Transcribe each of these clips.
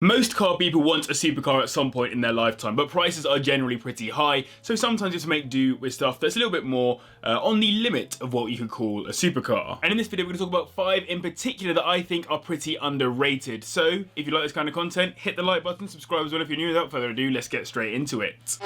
Most car people want a supercar at some point in their lifetime, but prices are generally pretty high, so sometimes you have to make do with stuff that's a little bit more on the limit of what you could call a supercar. And in this video we're going to talk about 5 in particular that I think are pretty underrated. So if you like this kind of content, hit the like button, subscribe as well if you're new. Without further ado, let's get straight into it.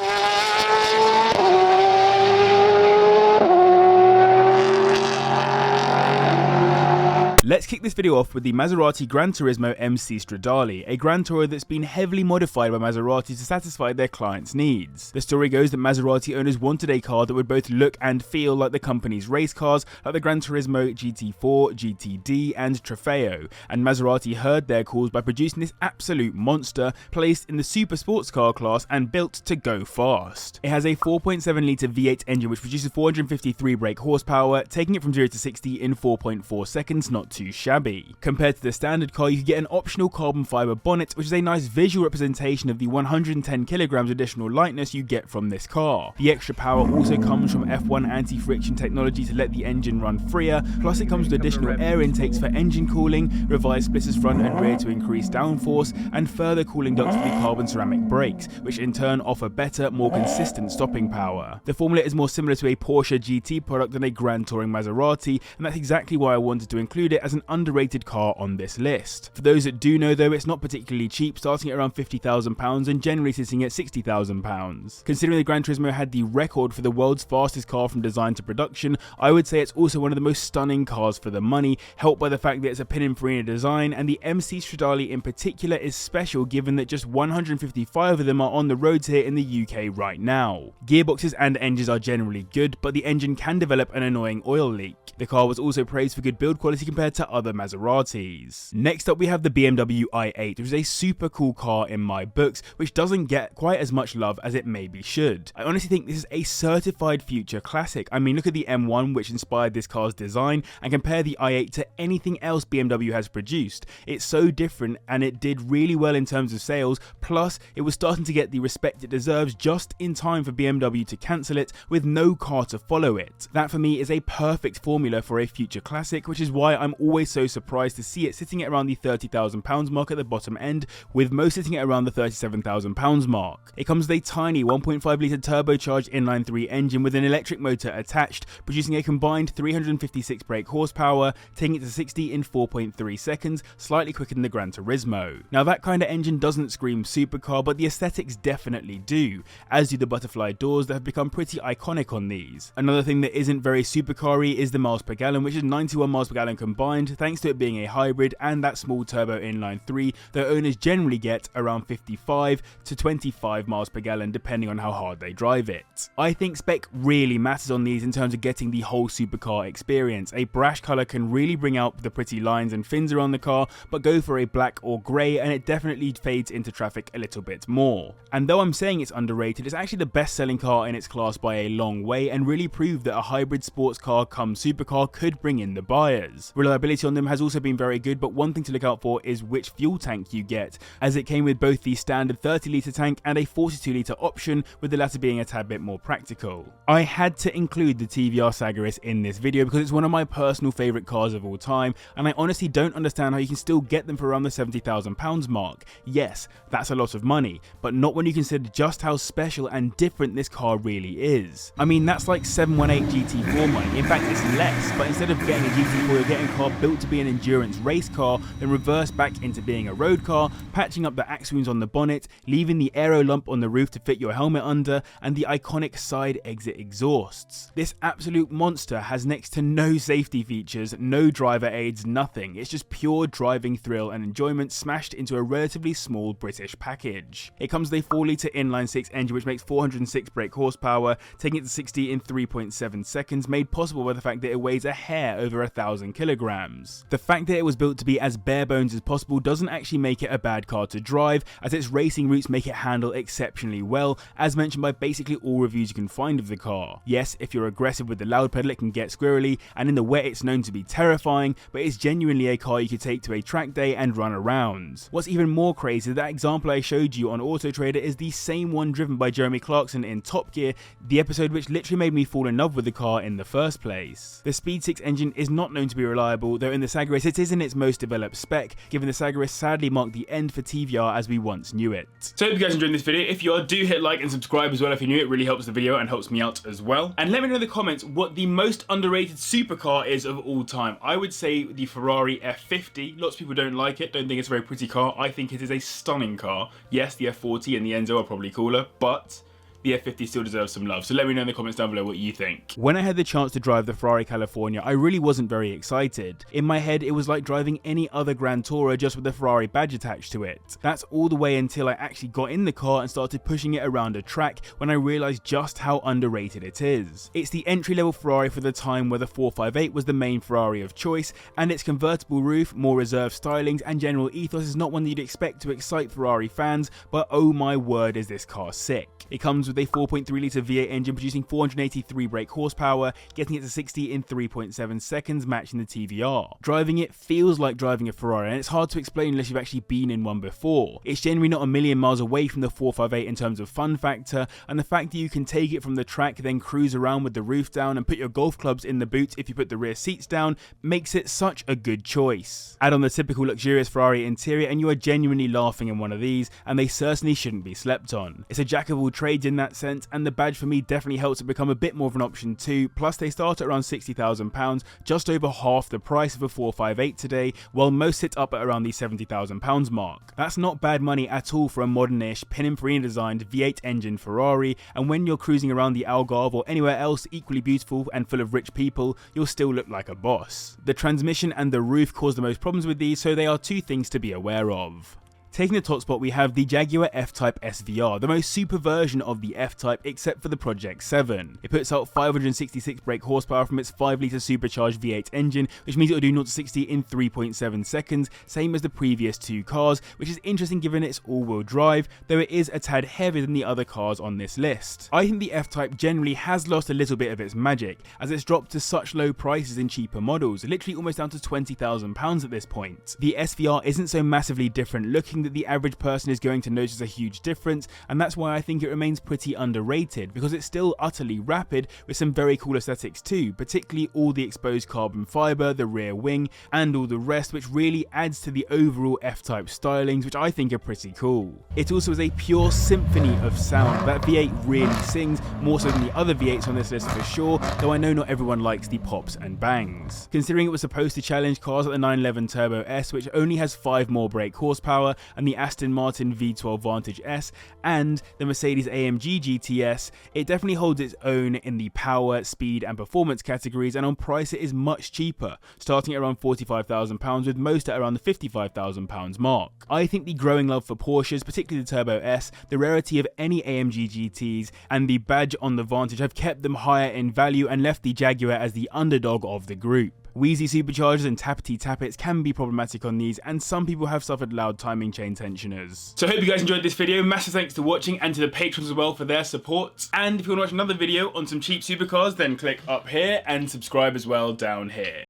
Let's kick this video off with the Maserati Granturismo MC Stradale, a Grand Tourer that's been heavily modified by Maserati to satisfy their clients' needs. The story goes that Maserati owners wanted a car that would both look and feel like the company's race cars, like the Granturismo GT4, GTD and Trofeo, and Maserati heard their calls by producing this absolute monster, placed in the super sports car class and built to go fast. It has a 4.7 litre V8 engine which produces 453 brake horsepower, taking it from 0 to 60 in 4.4 seconds, not too shabby. Compared to the standard car, you can get an optional carbon fibre bonnet, which is a nice visual representation of the 110 kilograms additional lightness you get from this car. The extra power also comes from F1 anti-friction technology to let the engine run freer, plus it comes with additional air intakes for engine cooling, revised splitters front and rear to increase downforce, and further cooling ducts for the carbon ceramic brakes, which in turn offer better, more consistent stopping power. The formula is more similar to a Porsche GT product than a Grand Touring Maserati, and that's exactly why I wanted to include it as an underrated car on this list. For those that do know though, it's not particularly cheap, starting at around £50,000 and generally sitting at £60,000. Considering the Gran Turismo had the record for the world's fastest car from design to production, I would say it's also one of the most stunning cars for the money, helped by the fact that it's a Pininfarina design, and the MC Stradale in particular is special given that just 155 of them are on the roads here in the UK right now. Gearboxes and engines are generally good, but the engine can develop an annoying oil leak. The car was also praised for good build quality compared to other Maseratis. Next up we have the BMW i8, which is a super cool car in my books, which doesn't get quite as much love as it maybe should. I honestly think this is a certified future classic. I mean, look at the M1 which inspired this car's design and compare the i8 to anything else BMW has produced. It's so different and it did really well in terms of sales, plus it was starting to get the respect it deserves just in time for BMW to cancel it with no car to follow it. That for me is a perfect formula for a future classic, which is why I'm always so surprised to see it sitting at around the £30,000 mark at the bottom end, with most sitting at around the £37,000 mark. It comes with a tiny 1.5 litre turbocharged inline-3 engine with an electric motor attached, producing a combined 356 brake horsepower, taking it to 60 in 4.3 seconds, slightly quicker than the Gran Turismo. Now that kind of engine doesn't scream supercar, but the aesthetics definitely do, as do the butterfly doors that have become pretty iconic on these. Another thing that isn't very supercar-y is the miles per gallon, which is 91 miles per gallon combined, thanks to it being a hybrid and that small turbo inline-3, though owners generally get around 55 to 25 miles per gallon depending on how hard they drive it. I think spec really matters on these in terms of getting the whole supercar experience. A brash colour can really bring out the pretty lines and fins around the car, but go for a black or grey and it definitely fades into traffic a little bit more. And though I'm saying it's underrated, it's actually the best selling car in its class by a long way and really proved that a hybrid sports car come supercar could bring in the buyers. Reliability on them has also been very good, but one thing to look out for is which fuel tank you get, as it came with both the standard 30 litre tank and a 42 litre option, with the latter being a tad bit more practical. I had to include the TVR Sagaris in this video because it's one of my personal favourite cars of all time, and I honestly don't understand how you can still get them for around the £70,000 mark. Yes, that's a lot of money, but not when you consider just how special and different this car really is. I mean, that's like 718 GT4 money. In fact, it's less, but instead of getting a GT4, you're getting a car built to be an endurance race car, then reversed back into being a road car, patching up the axe wounds on the bonnet, leaving the aero lump on the roof to fit your helmet under, and the iconic side exit exhausts. This absolute monster has next to no safety features, no driver aids, nothing. It's just pure driving thrill and enjoyment smashed into a relatively small British package. It comes with a 4 litre inline-6 engine which makes 406 brake horsepower, taking it to 60 in 3.7 seconds, made possible by the fact that it weighs a hair over 1,000 kilograms. The fact that it was built to be as bare bones as possible doesn't actually make it a bad car to drive, as its racing roots make it handle exceptionally well, as mentioned by basically all reviews you can find of the car. Yes, if you're aggressive with the loud pedal it can get squirrely, and in the wet it's known to be terrifying, but it's genuinely a car you could take to a track day and run around. What's even more crazy, that example I showed you on Auto Trader is the same one driven by Jeremy Clarkson in Top Gear, the episode which literally made me fall in love with the car in the first place. The Speed 6 engine is not known to be reliable, useful, though in the Sagaris it isn't its most developed spec, given the Sagaris sadly marked the end for TVR as we once knew it. So I hope you guys enjoyed this video. If you are, do hit like and subscribe as well if you're new. It really helps the video and helps me out as well. And let me know in the comments what the most underrated supercar is of all time. I would say the Ferrari F50. Lots of people don't like it, don't think it's a very pretty car. I think it is a stunning car. Yes, the F40 and the Enzo are probably cooler, but the F50 still deserves some love, so let me know in the comments down below what you think. When I had the chance to drive the Ferrari California, I really wasn't very excited. In my head, it was like driving any other Grand Tourer just with the Ferrari badge attached to it. That's all the way until I actually got in the car and started pushing it around a track when I realised just how underrated it is. It's the entry-level Ferrari for the time where the 458 was the main Ferrari of choice, and its convertible roof, more reserved stylings, and general ethos is not one that you'd expect to excite Ferrari fans, but oh my word is this car sick. It comes with a 4.3 litre V8 engine producing 483 brake horsepower, getting it to 60 in 3.7 seconds, matching the TVR. Driving it feels like driving a Ferrari, and it's hard to explain unless you've actually been in one before. It's generally not a million miles away from the 458 in terms of fun factor, and the fact that you can take it from the track, then cruise around with the roof down and put your golf clubs in the boot if you put the rear seats down, makes it such a good choice. Add on the typical luxurious Ferrari interior and you are genuinely laughing in one of these, and they certainly shouldn't be slept on. It's a jack of all trades in that sense, and the badge for me definitely helps it become a bit more of an option too. Plus they start at around £60,000, just over half the price of a 458 today, while most sit up at around the £70,000 mark. That's not bad money at all for a modern-ish Pininfarina designed V8 engine Ferrari, and when you're cruising around the Algarve or anywhere else equally beautiful and full of rich people, you'll still look like a boss. The transmission and the roof cause the most problems with these, so they are two things to be aware of. Taking the top spot, we have the Jaguar F-Type SVR, the most super version of the F-Type except for the Project 7. It puts out 566 brake horsepower from its 5 litre supercharged V8 engine, which means it will do 0 to 60 in 3.7 seconds, same as the previous two cars, which is interesting given its all-wheel drive, though it is a tad heavier than the other cars on this list. I think the F-Type generally has lost a little bit of its magic, as it's dropped to such low prices in cheaper models, literally almost down to £20,000 at this point. The SVR isn't so massively different looking that the average person is going to notice a huge difference, and that's why I think it remains pretty underrated, because it's still utterly rapid with some very cool aesthetics too, particularly all the exposed carbon fibre, the rear wing, and all the rest, which really adds to the overall F-Type stylings, which I think are pretty cool. It also is a pure symphony of sound. That V8 really sings, more so than the other V8s on this list for sure, though I know not everyone likes the pops and bangs. Considering it was supposed to challenge cars like the 911 Turbo S, which only has 5 more brake horsepower, and the Aston Martin V12 Vantage S, and the Mercedes AMG GTS, it definitely holds its own in the power, speed and performance categories, and on price it is much cheaper, starting at around £45,000 with most at around the £55,000 mark. I think the growing love for Porsches, particularly the Turbo S, the rarity of any AMG GTs, and the badge on the Vantage have kept them higher in value and left the Jaguar as the underdog of the group. Wheezy superchargers and tappity tappets can be problematic on these, and some people have suffered loud timing chain tensioners. So I hope you guys enjoyed this video. Massive thanks to watching, and to the patrons as well for their support. And if you want to watch another video on some cheap supercars, then click up here and subscribe as well down here.